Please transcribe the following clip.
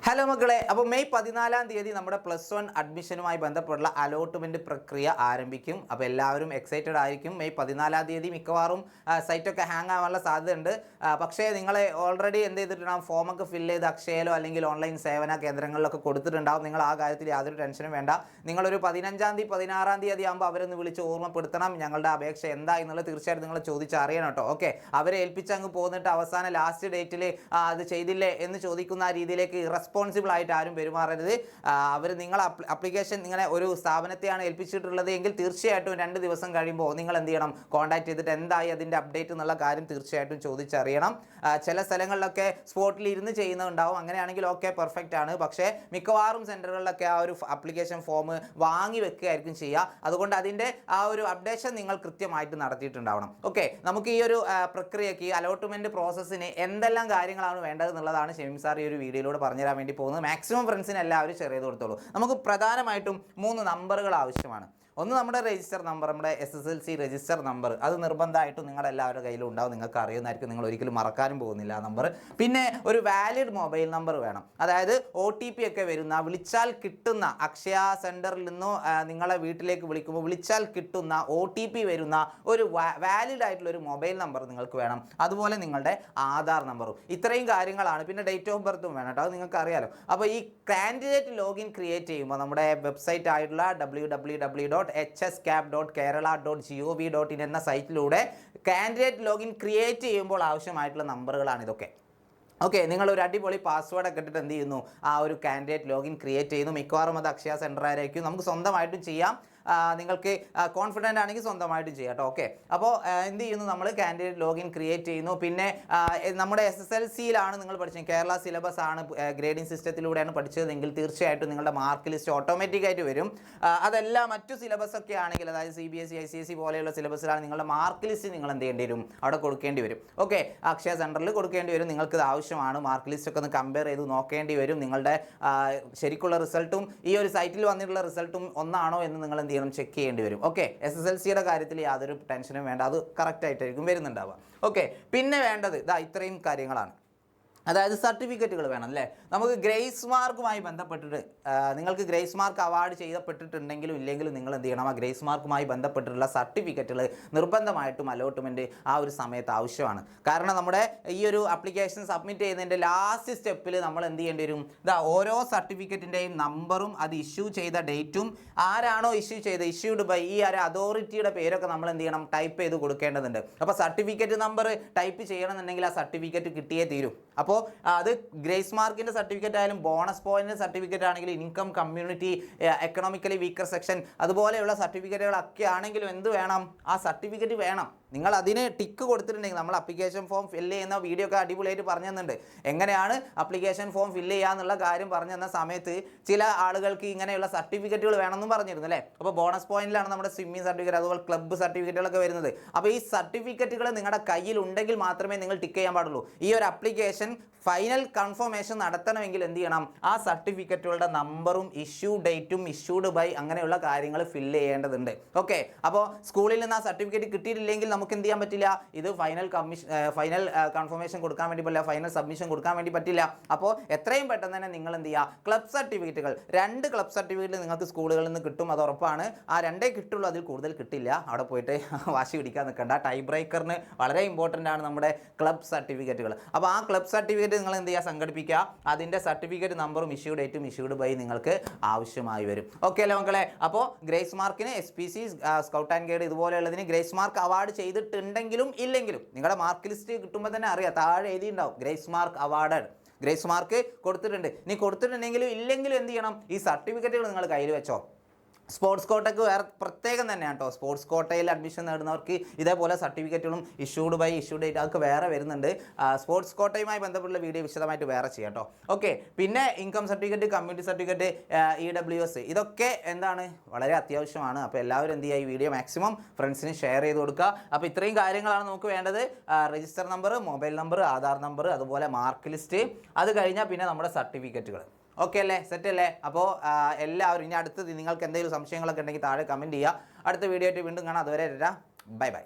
Hello മക്കളെ, അപ്പോൾ May 14-ാം തീയതി നമ്മുടെ +1 അഡ്മിഷനുമായി ബന്ധപ്പെട്ടുള്ള അലോട്ട്മെൻറ്റ് പ്രക്രിയ ആരംഭിക്കും. അപ്പോൾ എല്ലാവരും എക്സൈറ്റഡ് ആയിരിക്കും. മെയ് 14-ാം തീയതി മിക്കവാറും സൈറ്റൊക്കെ ഹാങ് ആവാനുള്ള സാധ്യതയുണ്ട്. പക്ഷേ നിങ്ങളെ ഓൾറെഡി എന്ത് ചെയ്തിട്ടുണ്ടാകും, ഫോമൊക്കെ ഫില്ല് ചെയ്ത് അക്ഷയയിലോ അല്ലെങ്കിൽ ഓൺലൈൻ സേവന കേന്ദ്രങ്ങളിലൊക്കെ കൊടുത്തിട്ടുണ്ടാകും. നിങ്ങൾ ആ കാര്യത്തിൽ യാതൊരു ടെൻഷനും വേണ്ട. നിങ്ങളൊരു 15-ാം തീയതി 16-ാം തീയതി ആകുമ്പോൾ അവരൊന്ന് വിളിച്ച് ഓർമ്മപ്പെടുത്തണം ഞങ്ങളുടെ അപേക്ഷ എന്താ എന്നുള്ളത് തീർച്ചയായിട്ടും നിങ്ങൾ ചോദിച്ചറിയണം കേട്ടോ. ഓക്കെ, അവരെ ഏൽപ്പിച്ചങ്ങ് പോന്നിട്ട് അവസാനം ലാസ്റ്റ് ഡേറ്റിൽ അത് ചെയ്തില്ലേ എന്ന് ചോദിക്കുന്ന രീതിയിലേക്ക് റെസ്പോൺസിബിൾ ആയിട്ട് ആരും പെരുമാറരുത്. അവർ നിങ്ങൾ അപ്ലിക്കേഷൻ ഇങ്ങനെ ഒരു സ്ഥാപനത്തെയാണ് ഏൽപ്പിച്ചിട്ടുള്ളത് എങ്കിൽ തീർച്ചയായിട്ടും 2 ദിവസം കഴിയുമ്പോൾ നിങ്ങൾ എന്ത് ചെയ്യണം, കോൺടാക്ട് ചെയ്തിട്ട് എന്തായി അതിൻ്റെ അപ്ഡേറ്റ് എന്നുള്ള കാര്യം തീർച്ചയായിട്ടും ചോദിച്ചറിയണം. ചില സ്ഥലങ്ങളിലൊക്കെ സ്പോട്ടിൽ ഇരുന്ന് ചെയ്യുന്നുണ്ടാവും. അങ്ങനെയാണെങ്കിൽ ഓക്കെ, പെർഫെക്റ്റ് ആണ്. പക്ഷേ മിക്കവാറും സെൻറ്ററുകളിലൊക്കെ ആ ഒരു അപ്ലിക്കേഷൻ ഫോം വാങ്ങി വെക്കുകയായിരിക്കും ചെയ്യുക. അതുകൊണ്ട് അതിൻ്റെ ആ ഒരു അപ്ഡേഷൻ നിങ്ങൾ കൃത്യമായിട്ട് നടത്തിയിട്ടുണ്ടാവണം. ഓക്കെ, നമുക്ക് ഈ ഒരു പ്രക്രിയയ്ക്ക് അലോട്ട്മെൻറ്റ് പ്രോസസ്സിന് എന്തെല്ലാം കാര്യങ്ങളാണ് വേണ്ടതെന്നുള്ളതാണ് ഷെമീം സാർ ഈ ഒരു വീഡിയോയിലൂടെ പറഞ്ഞുതരാൻ വേണ്ടി പോകുന്നത്. മാക്സിമം ഫ്രണ്ട്സിന് എല്ലാവരും ഷെയർ ചെയ്ത് കൊടുത്തോളൂ. നമുക്ക് പ്രധാനമായിട്ടും 3 നമ്പറുകൾ ആവശ്യമാണ്. ഒന്ന് നമ്മുടെ രജിസ്റ്റർ നമ്പർ, നമ്മുടെ SSLC രജിസ്റ്റർ നമ്പർ. അത് നിർബന്ധമായിട്ടും നിങ്ങളുടെ എല്ലാവരുടെ കയ്യിലും ഉണ്ടാവും. നിങ്ങൾക്ക് അറിയുന്നതായിരിക്കും, നിങ്ങൾ ഒരിക്കലും മറക്കാനും പോകുന്നില്ല ആ നമ്പർ. പിന്നെ ഒരു വാലിഡ് മൊബൈൽ നമ്പർ വേണം. അതായത് OTP ഒക്കെ വരുന്ന, വിളിച്ചാൽ കിട്ടുന്ന, അക്ഷയ സെൻറ്ററിൽ നിന്നോ നിങ്ങളെ വീട്ടിലേക്ക് വിളിക്കുമ്പോൾ വിളിച്ചാൽ കിട്ടുന്ന OTP വരുന്ന ഒരു വാലിഡ് ആയിട്ടുള്ള ഒരു മൊബൈൽ നമ്പർ നിങ്ങൾക്ക് വേണം. അതുപോലെ നിങ്ങളുടെ ആധാർ നമ്പറും. ഇത്രയും കാര്യങ്ങളാണ്. പിന്നെ ഡേറ്റ് ഓഫ് ബർത്തും വേണം കേട്ടോ, അത് നിങ്ങൾക്ക് അറിയാലോ. അപ്പോൾ ഈ കാൻഡിഡേറ്റ് ലോഗിൻ ക്രിയേറ്റ് ചെയ്യുമ്പോൾ നമ്മുടെ വെബ്സൈറ്റ് ആയിട്ടുള്ള www.hscap.kerala.gov.in എന്ന സൈറ്റിലൂടെ കാൻഡിഡേറ്റ് ലോഗിൻ ക്രിയേറ്റ് ചെയ്യുമ്പോൾ ആവശ്യമായിട്ടുള്ള നമ്പറുകളാണ് ഇതൊക്കെ. ഓക്കെ, നിങ്ങളൊരു അടിപൊളി പാസ്വേഡൊക്കെ ഇട്ടിട്ട് എന്ത് ചെയ്യുന്നു, ആ ഒരു കാൻഡിഡേറ്റ് ലോഗിൻ ക്രിയേറ്റ് ചെയ്യുന്നു. മിക്കവാറും അത് അക്ഷയ സെൻറ്റർ ആയിരിക്കും. നമുക്ക് സ്വന്തമായിട്ടും ചെയ്യാം. നിങ്ങൾക്ക് കോൺഫിഡൻ്റ് ആണെങ്കിൽ സ്വന്തമായിട്ടും ചെയ്യാം കേട്ടോ. ഓക്കെ, അപ്പോൾ എന്ത് ചെയ്യുന്നു, നമ്മൾ കാൻഡിഡേറ്റ് ലോഗിൻ ക്രിയേറ്റ് ചെയ്യുന്നു. പിന്നെ നമ്മുടെ SSLCയിലാണ് നിങ്ങൾ പഠിച്ചത്, കേരള സിലബസ് ആണ്, ഗ്രേഡിംഗ് സിസ്റ്റത്തിലൂടെയാണ് പഠിച്ചതെങ്കിൽ തീർച്ചയായിട്ടും നിങ്ങളുടെ മാർക്ക് ലിസ്റ്റ് ഓട്ടോമാറ്റിക്കായിട്ട് വരും. അതല്ല മറ്റു സിലബസ് ഒക്കെ ആണെങ്കിൽ, അതായത് CBSE ICSE പോലെയുള്ള സിലബസിലാണ് നിങ്ങളുടെ മാർക്ക് ലിസ്റ്റ് നിങ്ങൾ എന്ത് ചെയ്യേണ്ടി വരും, അവിടെ കൊടുക്കേണ്ടി വരും. ഓക്കെ, അക്ഷയ സെൻറ്ററിൽ കൊടുക്കേണ്ടി വരും. നിങ്ങൾക്ക് ആവശ്യമാണ്. മാർക്ക് ലിസ്റ്റ് ഒക്കെ ഒന്ന് കമ്പയർ ചെയ്ത് നോക്കേണ്ടി വരും. നിങ്ങളുടെ ശരിക്കുള്ള റിസൾട്ടും ഈ ഒരു സൈറ്റിൽ വന്നിട്ടുള്ള റിസൾട്ടും ഒന്നാണോ എന്ന് നിങ്ങൾ എന്ത് ചെയ്യണം, ചെക്ക് ചെയ്യേണ്ടി വരും. ഓക്കെ, SSLCയുടെ കാര്യത്തിൽ യാതൊരു ടെൻഷനും വേണ്ട, അത് കറക്റ്റായിട്ടായിരിക്കും വരുന്നുണ്ടാവുക. ഓക്കെ, പിന്നെ വേണ്ടത് ഇത്രയും കാര്യങ്ങളാണ്. അതായത് സർട്ടിഫിക്കറ്റുകൾ വേണം അല്ലേ. നമുക്ക് ഗ്രേസ് മാർക്കുമായി ബന്ധപ്പെട്ടിട്ട് നിങ്ങൾക്ക് ഗ്രേസ് മാർക്ക് അവാർഡ് ചെയ്യപ്പെട്ടിട്ടുണ്ടെങ്കിലും ഇല്ലെങ്കിലും നിങ്ങൾ എന്ത് ചെയ്യണം, ആ ഗ്രേസ് മാർക്കുമായി ബന്ധപ്പെട്ടിട്ടുള്ള സർട്ടിഫിക്കറ്റുകൾ നിർബന്ധമായിട്ടും അലോട്ട്മെൻറ്റ് ആ ഒരു സമയത്ത് ആവശ്യമാണ്. കാരണം നമ്മുടെ ഈ ഒരു അപ്ലിക്കേഷൻ സബ്മിറ്റ് ചെയ്യുന്നതിൻ്റെ ലാസ്റ്റ് സ്റ്റെപ്പിൽ നമ്മൾ എന്ത് ചെയ്യേണ്ടി വരും, ഓരോ സർട്ടിഫിക്കറ്റിൻ്റെയും നമ്പറും അത് ഇഷ്യൂ ചെയ്ത ഡേറ്റും ആരാണോ ഇഷ്യൂ ചെയ്ത് ഇഷ്യൂഡ് ബൈ ഈ ഒരു അതോറിറ്റിയുടെ പേരൊക്കെ നമ്മൾ എന്ത് ചെയ്യണം, ടൈപ്പ് ചെയ്ത് കൊടുക്കേണ്ടതുണ്ട്. അപ്പോൾ സർട്ടിഫിക്കറ്റ് നമ്പർ ടൈപ്പ് ചെയ്യണമെന്നുണ്ടെങ്കിൽ ആ സർട്ടിഫിക്കറ്റ് കിട്ടിയേ തീരും. അപ്പോൾ അത് ഗ്രേസ് മാർക്കിൻ്റെ സർട്ടിഫിക്കറ്റ് ആയാലും ബോണസ് പോയിൻ്റ് സർട്ടിഫിക്കറ്റ് ആണെങ്കിലും income, community, economically weaker section അതുപോലെയുള്ള സർട്ടിഫിക്കറ്റുകളൊക്കെ ആണെങ്കിലും എന്ത് വേണം, ആ സർട്ടിഫിക്കറ്റ് വേണം. നിങ്ങൾ അതിന് ടിക്ക് കൊടുത്തിട്ടുണ്ടെങ്കിൽ, നമ്മൾ അപ്ലിക്കേഷൻ ഫോം ഫില്ല് ചെയ്യുന്ന വീഡിയോ ഒക്കെ അടിപൊളിയായിട്ട് പറഞ്ഞു തന്നിട്ടുണ്ട്. എങ്ങനെയാണ് അപ്ലിക്കേഷൻ ഫോം ഫില്ല് ചെയ്യുക എന്നുള്ള കാര്യം പറഞ്ഞു തന്ന സമയത്ത് ചില ആളുകൾക്ക് ഇങ്ങനെയുള്ള സർട്ടിഫിക്കറ്റുകൾ വേണമെന്നും പറഞ്ഞിരുന്നു അല്ലേ. അപ്പോൾ ബോണസ് പോയിന്റിലാണ് നമ്മുടെ സ്വിമ്മിംഗ് സർട്ടിഫിക്കറ്റ്, അതുപോലെ ക്ലബ്ബ് സർട്ടിഫിക്കറ്റുകളൊക്കെ വരുന്നത്. അപ്പോൾ ഈ സർട്ടിഫിക്കറ്റുകൾ നിങ്ങളുടെ കയ്യിൽ ഉണ്ടെങ്കിൽ മാത്രമേ നിങ്ങൾ ടിക്ക് ചെയ്യാൻ പാടുള്ളൂ. ഈ ഒരു അപ്ലിക്കേഷൻ ഫൈനൽ കൺഫർമേഷൻ നടത്തണമെങ്കിൽ എന്ത് ചെയ്യണം, ആ സർട്ടിഫിക്കറ്റുകളുടെ നമ്പറും ഇഷ്യൂ ഡേറ്റും ഇഷ്യൂഡ് ബൈ അങ്ങനെയുള്ള കാര്യങ്ങൾ ഫില്ല് ചെയ്യേണ്ടതുണ്ട്. ഓക്കെ, അപ്പോൾ സ്കൂളിൽ നിന്ന് ആ സർട്ടിഫിക്കറ്റ് കിട്ടിയിട്ടില്ലെങ്കിൽ നമുക്ക് എന്ത് ചെയ്യാൻ പറ്റില്ല, ഇത് ഫൈനൽ കൺഫർമേഷൻ കൊടുക്കാൻ വേണ്ടി പറ്റില്ല, ഫൈനൽ സബ്മിഷൻ കൊടുക്കാൻ വേണ്ടി പറ്റില്ല. അപ്പോൾ എത്രയും പെട്ടെന്ന് തന്നെ നിങ്ങൾ എന്ത് ചെയ്യുക, ക്ലബ് സർട്ടിഫിക്കറ്റുകൾ 2 ക്ലബ് സർട്ടിഫിക്കറ്റ് നിങ്ങൾക്ക് സ്കൂളുകളിൽ നിന്ന് കിട്ടും, അത് ഉറപ്പാണ്. ആ 2 കിട്ടുള്ളൂ, അതിൽ കൂടുതൽ കിട്ടില്ല. അവിടെ പോയിട്ട് വാശി പിടിക്കാൻ നിൽക്കണ്ട. ടൈ ബ്രേക്കറിന് വളരെ ഇമ്പോർട്ടൻ്റ് ആണ് നമ്മുടെ ക്ലബ് സർട്ടിഫിക്കറ്റുകൾ. അപ്പോൾ ആ ക്ലബ് സർട്ടിഫിക്കറ്റ് നിങ്ങൾ എന്ത് ചെയ്യുക, സംഘടിപ്പിക്കുക. അതിൻ്റെ സർട്ടിഫിക്കറ്റ് നമ്പറും ഇഷ്യൂ ഡേറ്റും ഇഷ്യൂഡ് ബൈ നിങ്ങൾക്ക് ആവശ്യമായി വരും. ഓക്കെ അല്ലേ മക്കളെ. അപ്പോൾ ഗ്രേസ് മാർക്കിന് SPC, സ്കൗട്ട് ആൻഡ് ഗൈഡ് ഇതുപോലെയുള്ളതിന് ഗ്രേസ് മാർക്ക് അവാർഡ് ചെയ്തിട്ടുണ്ടെങ്കിലും ഇല്ലെങ്കിലും നിങ്ങളുടെ മാർക്ക് ലിസ്റ്റ് കിട്ടുമ്പോൾ തന്നെ അറിയാം, താഴെ എഴുതിയിട്ടുണ്ടാവും grace mark awarded. Grace mark കൊടുത്തിട്ടുണ്ട്. ഇനി കൊടുത്തിട്ടുണ്ടെങ്കിലും ഇല്ലെങ്കിലും എന്ത് ചെയ്യണം, ഈ സർട്ടിഫിക്കറ്റുകൾ നിങ്ങൾ കയ്യിൽ വെച്ചോ. സ്പോർട്സ് കോട്ടയ്ക്ക് വേറെ പ്രത്യേകം തന്നെയാണ് കേട്ടോ. സ്പോർട്സ് കോട്ടയിൽ അഡ്മിഷൻ നേടുന്നവർക്ക് ഇതേപോലെ സർട്ടിഫിക്കറ്റുകളും ഇഷ്യൂഡ് ബൈ ഇഷ്യൂ ഡേറ്റ് അതൊക്കെ വേറെ വരുന്നുണ്ട്. സ്പോർട്സ് കോട്ടയുമായി ബന്ധപ്പെട്ടുള്ള വീഡിയോ വിശദമായിട്ട് വേറെ ചെയ്യാം കേട്ടോ. ഓക്കെ, പിന്നെ income certificate, community certificate, EWS ഇതൊക്കെ എന്താണ്, വളരെ അത്യാവശ്യമാണ്. അപ്പോൾ എല്ലാവരും എന്ത് ചെയ്യുക, ഈ വീഡിയോ മാക്സിമം ഫ്രണ്ട്സിന് ഷെയർ ചെയ്ത് കൊടുക്കുക. അപ്പോൾ ഇത്രയും കാര്യങ്ങളാണ് നമുക്ക് വേണ്ടത്. Register number, mobile number, Aadhaar number, അതുപോലെ മാർക്ക് ലിസ്റ്റ്, അത് കഴിഞ്ഞാൽ പിന്നെ നമ്മുടെ സർട്ടിഫിക്കറ്റുകൾ. ഓക്കെ അല്ലേ, സെറ്റ് അല്ലേ. അപ്പോൾ എല്ലാവരും ഇനി അടുത്തത് നിങ്ങൾക്ക് എന്തെങ്കിലും സംശയങ്ങളൊക്കെ ഉണ്ടെങ്കിൽ താഴെ കമൻറ്റ് ചെയ്യുക. അടുത്ത വീഡിയോ ആയിട്ട് വീണ്ടും കാണാം. അതുവരെ ബൈ ബൈ.